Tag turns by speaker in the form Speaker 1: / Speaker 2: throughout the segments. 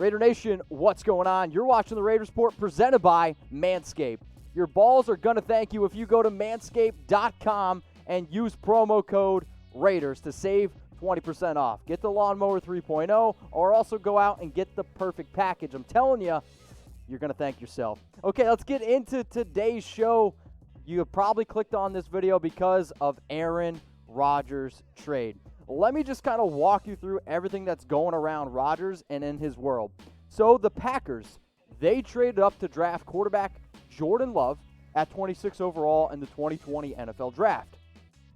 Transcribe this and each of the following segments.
Speaker 1: Raider Nation, what's going on? You're watching the Raiders Report presented by Manscaped. Your balls are going to thank you if you go to manscaped.com and use promo code Raiders to save 20% off. Get the Lawnmower 3.0 or also go out and get the perfect package. I'm telling you, you're going to thank yourself. Okay, let's get into today's show. You have probably clicked on this video because of Aaron Rodgers' trade. Let me just kind of walk you through everything that's going around Rodgers and in his world. So the Packers, they traded up to draft quarterback Jordan Love at 26 overall in the 2020 NFL Draft.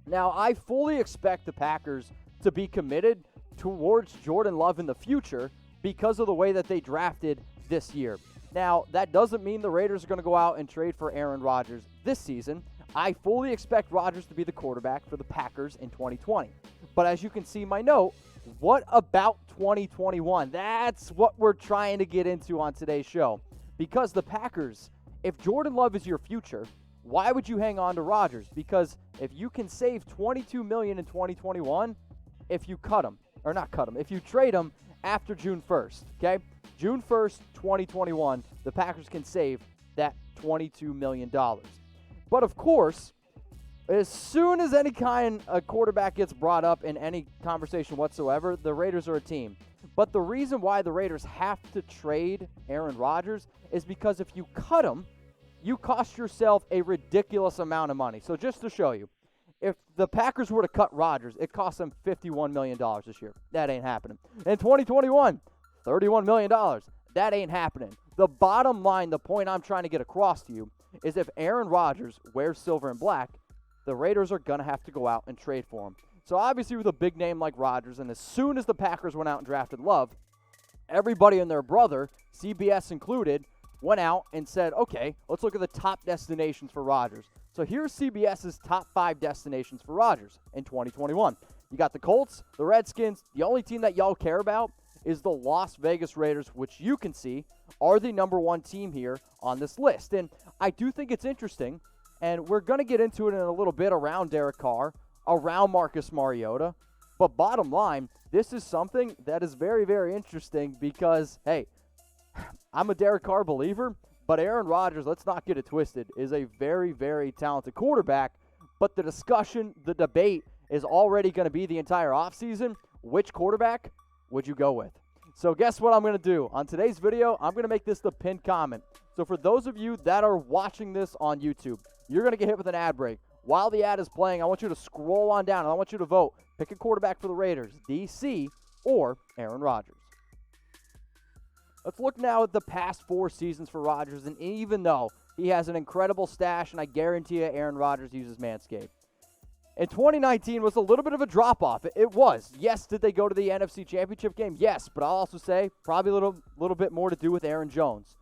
Speaker 1: Now, I fully expect the Packers to be committed towards Jordan Love in the future because of the way that they drafted this year. Now, that doesn't mean the Raiders are going to go out and trade for Aaron Rodgers this season. I fully expect Rodgers to be the quarterback for the Packers in 2020. But as you can see in my note, what about 2021? That's what we're trying to get into on today's show. Because the Packers, if Jordan Love is your future, why would you hang on to Rodgers? Because if you can save $22 million in 2021, if you if you trade him after June 1st, okay? June 1st, 2021, the Packers can save that $22 million. But of course, as soon as any kind of quarterback gets brought up in any conversation whatsoever, the Raiders are a team. But the reason why the Raiders have to trade Aaron Rodgers is because if you cut him, you cost yourself a ridiculous amount of money. So just to show you, if the Packers were to cut Rodgers, it cost them $51 million this year. That ain't happening. In 2021, $31 million. That ain't happening. The bottom line, the point I'm trying to get across to you, is if Aaron Rodgers wears silver and black, the Raiders are going to have to go out and trade for him. So obviously with a big name like Rodgers, and as soon as the Packers went out and drafted Love, everybody and their brother, CBS included, went out and said, okay, let's look at the top destinations for Rodgers. So here's CBS's top 5 destinations for Rodgers in 2021. You got the Colts, the Redskins. The only team that y'all care about is the Las Vegas Raiders, which you can see are the number 1 team here on this list. And I do think it's interesting, and we're going to get into it in a little bit around Derek Carr, around Marcus Mariota. But bottom line, this is something that is very, very interesting because, hey, I'm a Derek Carr believer, but Aaron Rodgers, let's not get it twisted, is a very, very talented quarterback. But the discussion, the debate is already going to be the entire offseason. Which quarterback would you go with? So guess what I'm going to do? On today's video, I'm going to make this the pinned comment. So for those of you that are watching this on YouTube, you're going to get hit with an ad break. While the ad is playing, I want you to scroll on down, and I want you to vote. Pick a quarterback for the Raiders, DC or Aaron Rodgers. Let's look now at the past 4 seasons for Rodgers, and even though he has an incredible stash, and I guarantee you Aaron Rodgers uses Manscaped. In 2019 was a little bit of a drop-off. It was. Yes, did they go to the NFC Championship game? Yes, but I'll also say probably a little bit more to do with Aaron Jones.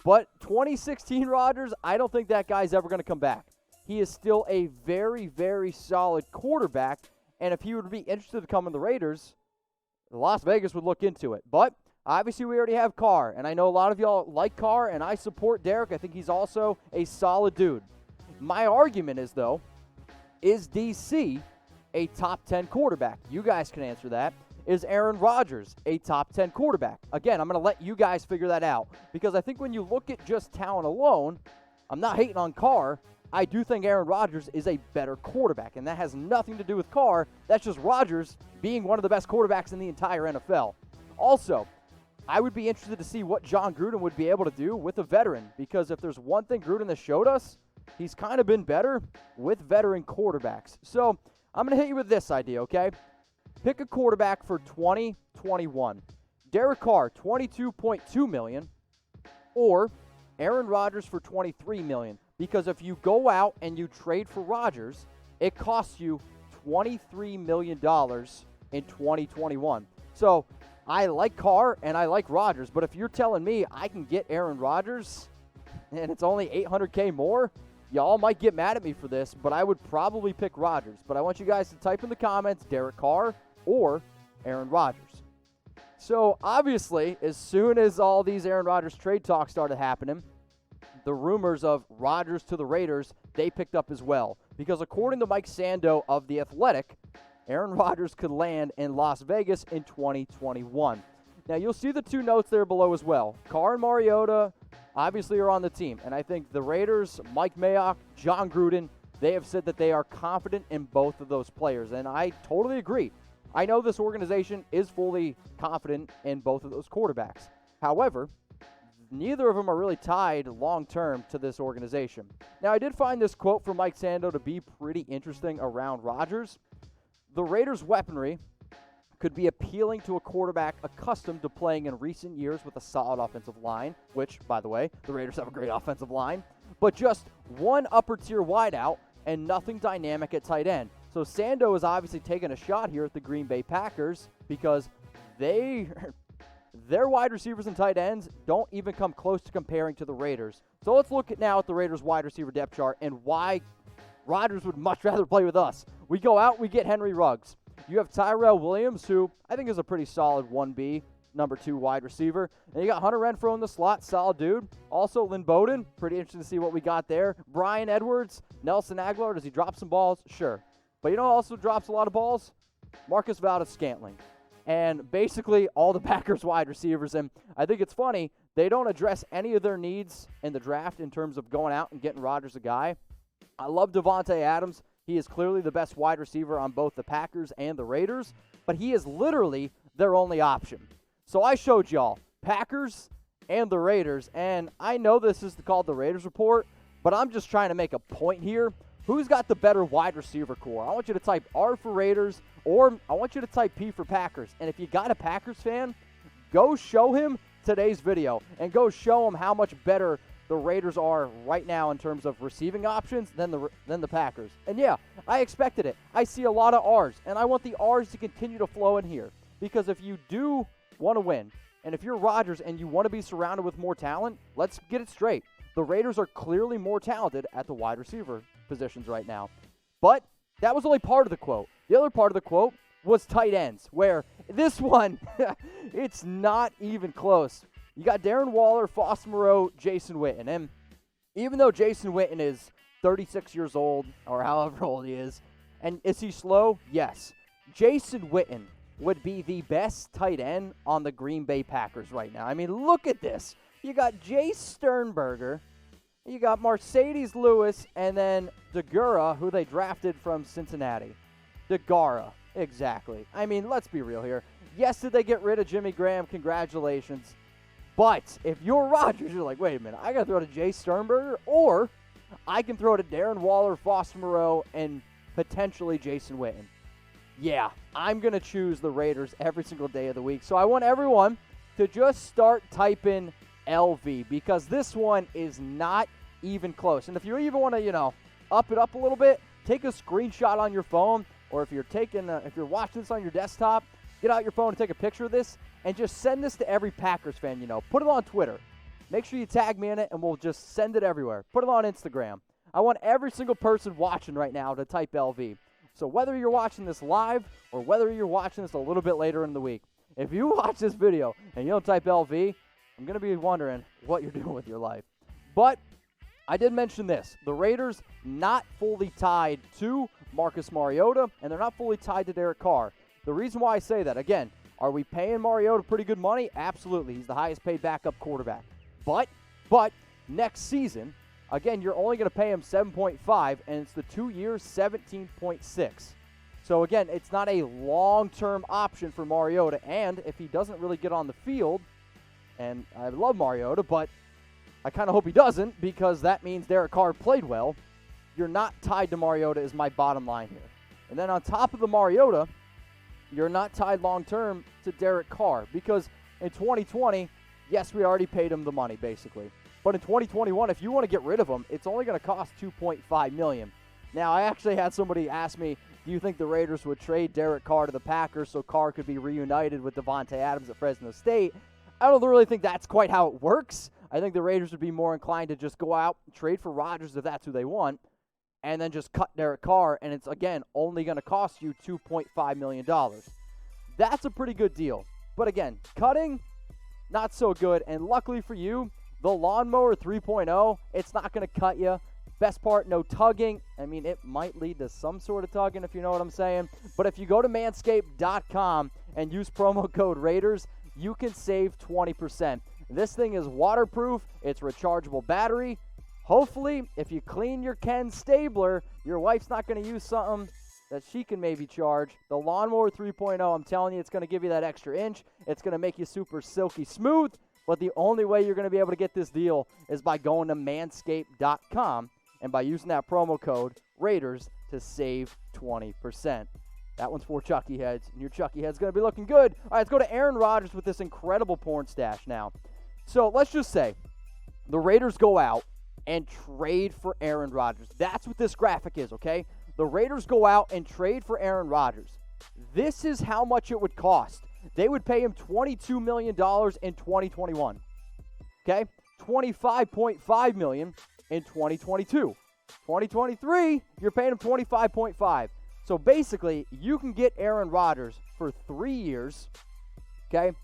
Speaker 1: But 2016 Rodgers, I don't think that guy's ever going to come back. He is still a very, very solid quarterback, and if he would be interested to come in the Raiders, Las Vegas would look into it. But obviously we already have Carr, and I know a lot of y'all like Carr, and I support Derek. I think he's also a solid dude. My argument is, though, is DC a top 10 quarterback? You guys can answer that. Is Aaron Rodgers a top 10 quarterback? Again, I'm going to let you guys figure that out because I think when you look at just talent alone, I'm not hating on Carr. I do think Aaron Rodgers is a better quarterback, and that has nothing to do with Carr. That's just Rodgers being one of the best quarterbacks in the entire NFL. Also, I would be interested to see what John Gruden would be able to do with a veteran because if there's one thing Gruden has showed us, he's kind of been better with veteran quarterbacks. So I'm going to hit you with this idea, okay? Pick a quarterback for 2021. Derek Carr, $22.2 million, or Aaron Rodgers for $23 million. Because if you go out and you trade for Rodgers, it costs you $23 million in 2021. So I like Carr and I like Rodgers, but if you're telling me I can get Aaron Rodgers and it's only $800K more, y'all might get mad at me for this, but I would probably pick Rodgers. But I want you guys to type in the comments Derek Carr or Aaron Rodgers. So obviously, as soon as all these Aaron Rodgers trade talks started happening, the rumors of Rodgers to the Raiders, they picked up as well. Because according to Mike Sando of The Athletic, Aaron Rodgers could land in Las Vegas in 2021. Now, you'll see the 2 notes there below as well. Carr and Mariota obviously are on the team, and I think the Raiders, Mike Mayock, John Gruden, they have said that they are confident in both of those players, and I totally agree. I know this organization is fully confident in both of those quarterbacks. However, neither of them are really tied long-term to this organization. Now, I did find this quote from Mike Sando to be pretty interesting around Rodgers. The Raiders' weaponry could be appealing to a quarterback accustomed to playing in recent years with a solid offensive line, which, by the way, the Raiders have a great offensive line, but just one upper-tier wideout and nothing dynamic at tight end. So Sando is obviously taking a shot here at the Green Bay Packers because their wide receivers and tight ends don't even come close to comparing to the Raiders. So let's look now at the Raiders' wide receiver depth chart and why Rodgers would much rather play with us. We go out, we get Henry Ruggs. You have Tyrell Williams, who I think is a pretty solid 1B, number 2 wide receiver. And you got Hunter Renfrow in the slot, solid dude. Also, Lynn Bowden, pretty interesting to see what we got there. Brian Edwards, Nelson Aguilar, does he drop some balls? Sure. But you know who also drops a lot of balls? Marcus Valdes-Scantling. And basically all the Packers wide receivers. And I think it's funny, they don't address any of their needs in the draft in terms of going out and getting Rodgers a guy. I love Devontae Adams. He is clearly the best wide receiver on both the Packers and the Raiders, but he is literally their only option. So I showed y'all Packers and the Raiders, and I know this is called the Raiders Report, but I'm just trying to make a point here. Who's got the better wide receiver core? I want you to type R for Raiders, or I want you to type P for Packers. And if you got a Packers fan, go show him today's video and go show him how much better the Raiders are right now in terms of receiving options than the Packers. And yeah, I expected it. I see a lot of R's, and I want the R's to continue to flow in here. Because if you do want to win, and if you're Rodgers and you want to be surrounded with more talent, let's get it straight. The Raiders are clearly more talented at the wide receiver positions right now. But that was only part of the quote. The other part of the quote was tight ends, where this one, it's not even close. You got Darren Waller, Foster Moreau, Jason Witten. And even though Jason Witten is 36 years old, or however old he is, and is he slow? Yes. Jason Witten would be the best tight end on the Green Bay Packers right now. I mean, look at this. You got Jay Sternberger, you got Mercedes Lewis, and then DeGura, who they drafted from Cincinnati. DeGara, exactly. I mean, let's be real here. Yes, did they get rid of Jimmy Graham? Congratulations. But if you're Rodgers, you're like, wait a minute, I got to throw to Jay Sternberger, or I can throw to Darren Waller, Foster Moreau, and potentially Jason Witten. Yeah, I'm going to choose the Raiders every single day of the week. So I want everyone to just start typing LV, because this one is not even close. And if you even want to, up it up a little bit, take a screenshot on your phone, or if you're watching this on your desktop, get out your phone and take a picture of this, and just send this to every Packers fan you know. Put it on Twitter. Make sure you tag me in it, and we'll just send it everywhere. Put it on Instagram. I want every single person watching right now to type LV. So whether you're watching this live or whether you're watching this a little bit later in the week, if you watch this video and you don't type LV, I'm going to be wondering what you're doing with your life. But I did mention this. The Raiders not fully tied to Marcus Mariota, and they're not fully tied to Derek Carr. The reason why I say that, again, are we paying Mariota pretty good money? Absolutely. He's the highest paid backup quarterback. But next season, again, you're only going to pay him $7.5, and it's the 2 years, $17.6. So, again, it's not a long-term option for Mariota, and if he doesn't really get on the field, and I love Mariota, but I kind of hope he doesn't, because that means Derek Carr played well. You're not tied to Mariota is my bottom line here. And then on top of the Mariota, you're not tied long-term to Derek Carr, because in 2020, yes, we already paid him the money, basically. But in 2021, if you want to get rid of him, it's only going to cost $2.5 million. Now, I actually had somebody ask me, do you think the Raiders would trade Derek Carr to the Packers so Carr could be reunited with Devontae Adams at Fresno State? I don't really think that's quite how it works. I think the Raiders would be more inclined to just go out and trade for Rodgers if that's who they want, and then just cut Derek Carr, and it's, again, only going to cost you $2.5 million. That's a pretty good deal. But, again, cutting, not so good. And luckily for you, the Lawnmower 3.0, it's not going to cut you. Best part, no tugging. I mean, it might lead to some sort of tugging, if you know what I'm saying. But if you go to Manscaped.com and use promo code Raiders, you can save 20%. This thing is waterproof. It's rechargeable battery. Hopefully, if you clean your Ken Stabler, your wife's not going to use something that she can maybe charge. The Lawnmower 3.0, I'm telling you, it's going to give you that extra inch. It's going to make you super silky smooth. But the only way you're going to be able to get this deal is by going to Manscaped.com and by using that promo code Raiders to save 20%. That one's for Chucky heads, and your Chucky head's going to be looking good. All right, let's go to Aaron Rodgers with this incredible porn stash now. So let's just say the Raiders go out and trade for Aaron Rodgers. That's what this graphic is, okay? The Raiders go out and trade for Aaron Rodgers. This is how much it would cost. They would pay him $22 million in 2021, okay? $25.5 million in 2022. 2023, you're paying him $25.5. So basically, you can get Aaron Rodgers for 3 years, okay?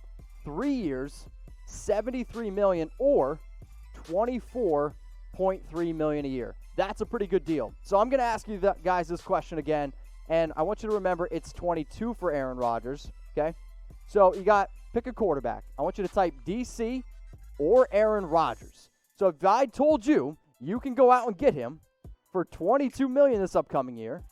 Speaker 1: 3 years, $73 million or $24.3 million a year. That's a pretty good deal. So I'm going to ask you guys this question again, and I want you to remember it's 22 for Aaron Rodgers, okay? So you got, pick a quarterback. I want you to type DC or Aaron Rodgers. So if I told you you can go out and get him for $22 million this upcoming year,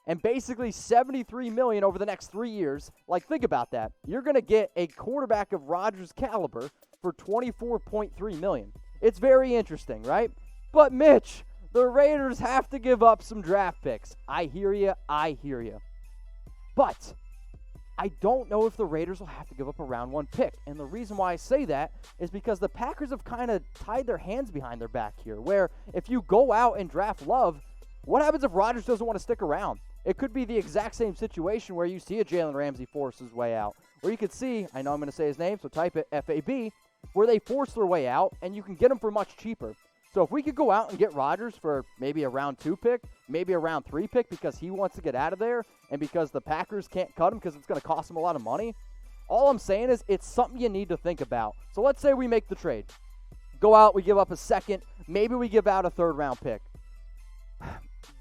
Speaker 1: and basically $73 million over the next 3 years, like think about that. You're going to get a quarterback of Rodgers' caliber for $24.3 million. It's very interesting, right? But Mitch, the Raiders have to give up some draft picks. I hear you. But I don't know if the Raiders will have to give up a round 1 pick. And the reason why I say that is because the Packers have kind of tied their hands behind their back here, where if you go out and draft Love, what happens if Rodgers doesn't want to stick around? It could be the exact same situation where you see a Jalen Ramsey force his way out. Or you could see, I know I'm going to say his name, so type it, FAB, where they force their way out, and you can get them for much cheaper. So if we could go out and get Rodgers for maybe a round 2 pick, maybe a round 3 pick because he wants to get out of there and because the Packers can't cut him because it's going to cost him a lot of money, all I'm saying is it's something you need to think about. So let's say we make the trade. Go out, we give up a second, maybe we give out a 3rd round pick.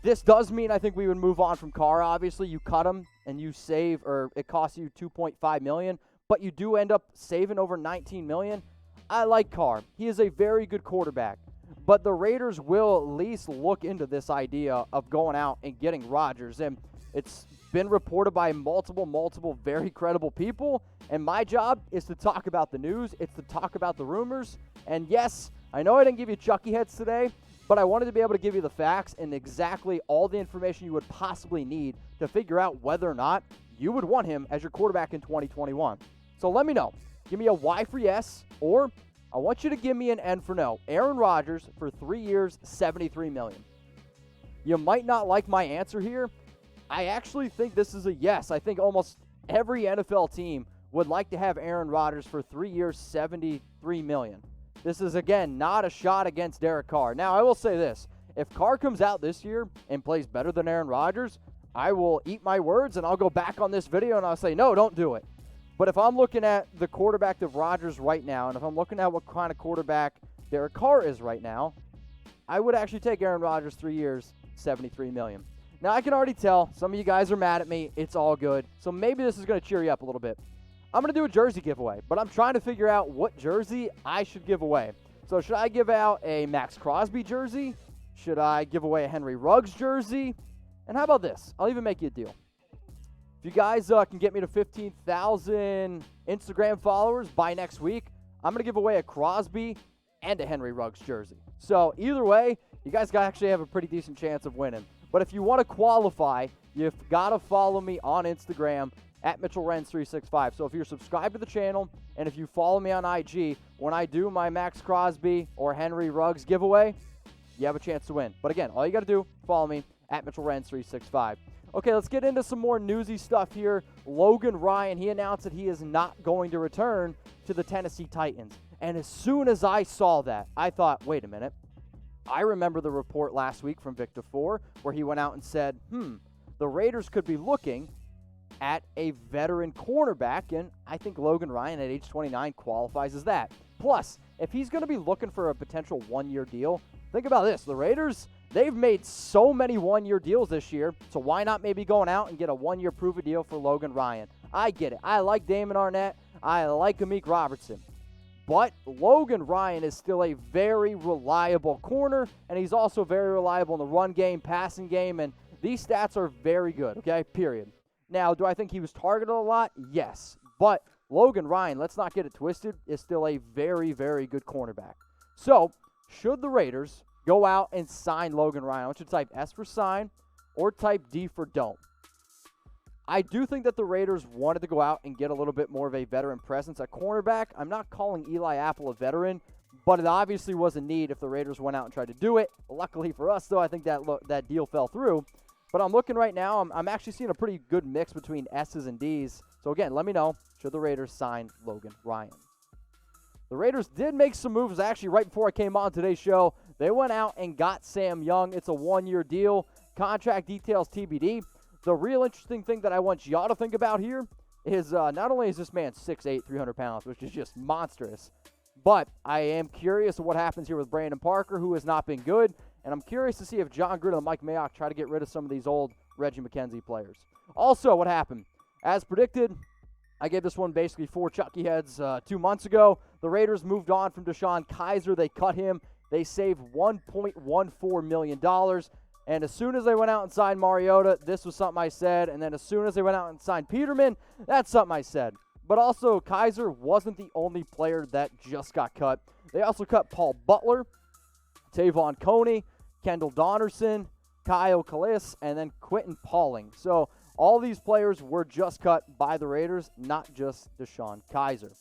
Speaker 1: This does mean I think we would move on from Carr, obviously. You cut him and you save, or it costs you $2.5 million, but you do end up saving over $19 million. I like Carr. He is a very good quarterback. But the Raiders will at least look into this idea of going out and getting Rodgers. And it's been reported by multiple very credible people. And my job is to talk about the news. It's to talk about the rumors. And yes, I know I didn't give you Chucky heads today, but I wanted to be able to give you the facts and exactly all the information you would possibly need to figure out whether or not you would want him as your quarterback in 2021. So let me know. Give me a Y for yes, or I want you to give me an N for no. Aaron Rodgers for 3 years, $73 million. You might not like my answer here. I actually think this is a yes. I think almost every NFL team would like to have Aaron Rodgers for 3 years, $73 million. This is, again, not a shot against Derek Carr. Now, I will say this. If Carr comes out this year and plays better than Aaron Rodgers, I will eat my words and I'll go back on this video and I'll say, no, don't do it. But if I'm looking at the quarterback of Rodgers right now, and if I'm looking at what kind of quarterback Derek Carr is right now, I would actually take Aaron Rodgers 3 years, $73 million. Now, I can already tell some of you guys are mad at me. It's all good. So maybe this is going to cheer you up a little bit. I'm going to do a jersey giveaway, but I'm trying to figure out what jersey I should give away. So should I give out a MAXX CROSBY jersey? Should I give away a Henry Ruggs jersey? And how about this? I'll even make you a deal. If you guys can get me to 15,000 Instagram followers by next week, I'm going to give away a CROSBY and a Henry Ruggs jersey. So either way, you guys actually have a pretty decent chance of winning. But if you want to qualify, you've got to follow me on Instagram at Mitchell Renz 365. So if you're subscribed to the channel and if you follow me on IG, when I do my MAXX CROSBY or Henry Ruggs giveaway, you have a chance to win. But again, all you got to do, follow me at Mitchell Renz 365. Okay, let's get into some more newsy stuff here. Logan Ryan, he announced that he is not going to return to the Tennessee Titans. And as soon as I saw that, I thought, wait a minute. I remember the report last week from Victor Four where he went out and said, the Raiders could be looking at a veteran cornerback, and I think Logan Ryan at age 29 qualifies as that. Plus, if he's going to be looking for a potential one-year deal, think about this. The Raiders, they've made so many one-year deals this year, so why not maybe going out and get a one-year prove-a deal for Logan Ryan? I get it. I like Damon Arnett. I like Amik Robertson. But Logan Ryan is still a very reliable corner, and he's also very reliable in the run game, passing game, and these stats are very good, okay, period. Now, do I think he was targeted a lot? Yes. But Logan Ryan, let's not get it twisted, is still a very, very good cornerback. So, should the Raiders go out and sign Logan Ryan, I want you to type S for sign or type D for don't. I do think that the Raiders wanted to go out and get a little bit more of a veteran presence at cornerback. I'm not calling Eli Apple a veteran, but it obviously was a need if the Raiders went out and tried to do it. Luckily for us, though, I think that deal fell through. But I'm looking right now, I'm actually seeing a pretty good mix between S's and D's. So again, let me know, should the Raiders sign Logan Ryan? The Raiders did make some moves actually right before I came on today's show. They went out and got Sam Young. It's a one-year deal. Contract details TBD. The real interesting thing that I want y'all to think about here is not only is this man 6'8", 300 pounds, which is just monstrous, but I am curious of what happens here with Brandon Parker, who has not been good, and I'm curious to see if John Gruden and Mike Mayock try to get rid of some of these old Reggie McKenzie players. Also, what happened? As predicted, I gave this one basically 4 Chucky heads 2 months ago. The Raiders moved on from DeShone Kizer. They cut him. They saved $1.14 million. And as soon as they went out and signed Mariota, this was something I said. And then as soon as they went out and signed Peterman, that's something I said. But also, Kizer wasn't the only player that just got cut. They also cut Paul Butler, Tavon Coney, Kendall Donnerson, Kyle Kalis, and then Quentin Pauling. So all these players were just cut by the Raiders, not just DeShone Kizer.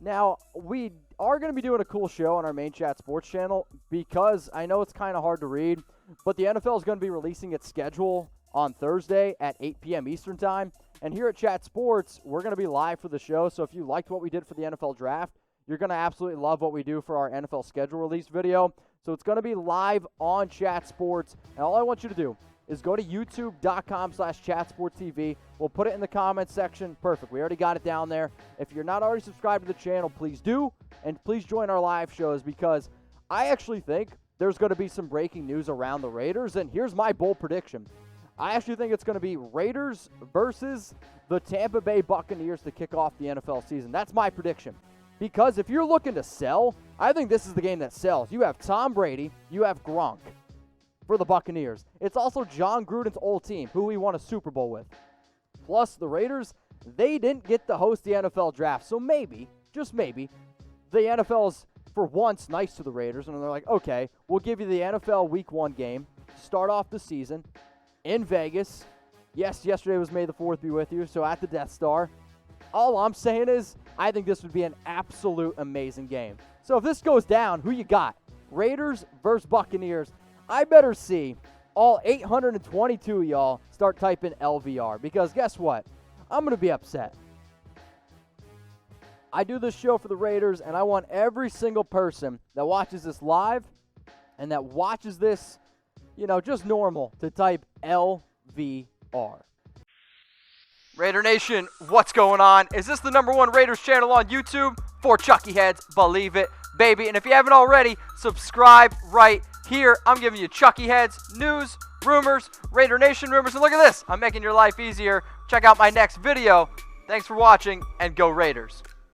Speaker 1: Now, we are going to be doing a cool show on our main Chat Sports channel because I know it's kind of hard to read, but the NFL is going to be releasing its schedule on Thursday at 8 p.m. Eastern Time. And here at Chat Sports, we're going to be live for the show. So if you liked what we did for the NFL Draft, you're going to absolutely love what we do for our NFL schedule release video. So it's going to be live on Chat Sports. And all I want you to do is go to youtube.com/chatsportstv. We'll put it in the comments section. Perfect. We already got it down there. If you're not already subscribed to the channel, please do. And please join our live shows because I actually think there's going to be some breaking news around the Raiders. And here's my bold prediction. I actually think it's going to be Raiders versus the Tampa Bay Buccaneers to kick off the NFL season. That's my prediction. Because if you're looking to sell, I think this is the game that sells. You have Tom Brady. You have Gronk for the Buccaneers. It's also John Gruden's old team, who he won a Super Bowl with. Plus, the Raiders, they didn't get to host the NFL Draft. So maybe, just maybe, the NFL's for once nice to the Raiders. And they're like, okay, we'll give you the NFL Week 1 game, start off the season in Vegas. Yes, yesterday was May the 4th be with you, so at the Death Star. All I'm saying is, I think this would be an absolute amazing game. So if this goes down, who you got? Raiders versus Buccaneers. I better see all 822 of y'all start typing LVR because guess what? I'm going to be upset. I do this show for the Raiders, and I want every single person that watches this live and that watches this, just normal, to type LVR. Raider Nation, what's going on? Is this the #1 Raiders channel on YouTube? For Chucky Heads, believe it, baby. And if you haven't already, subscribe right here. I'm giving you Chucky Heads, news, rumors, Raider Nation rumors. And look at this. I'm making your life easier. Check out my next video. Thanks for watching, and go Raiders.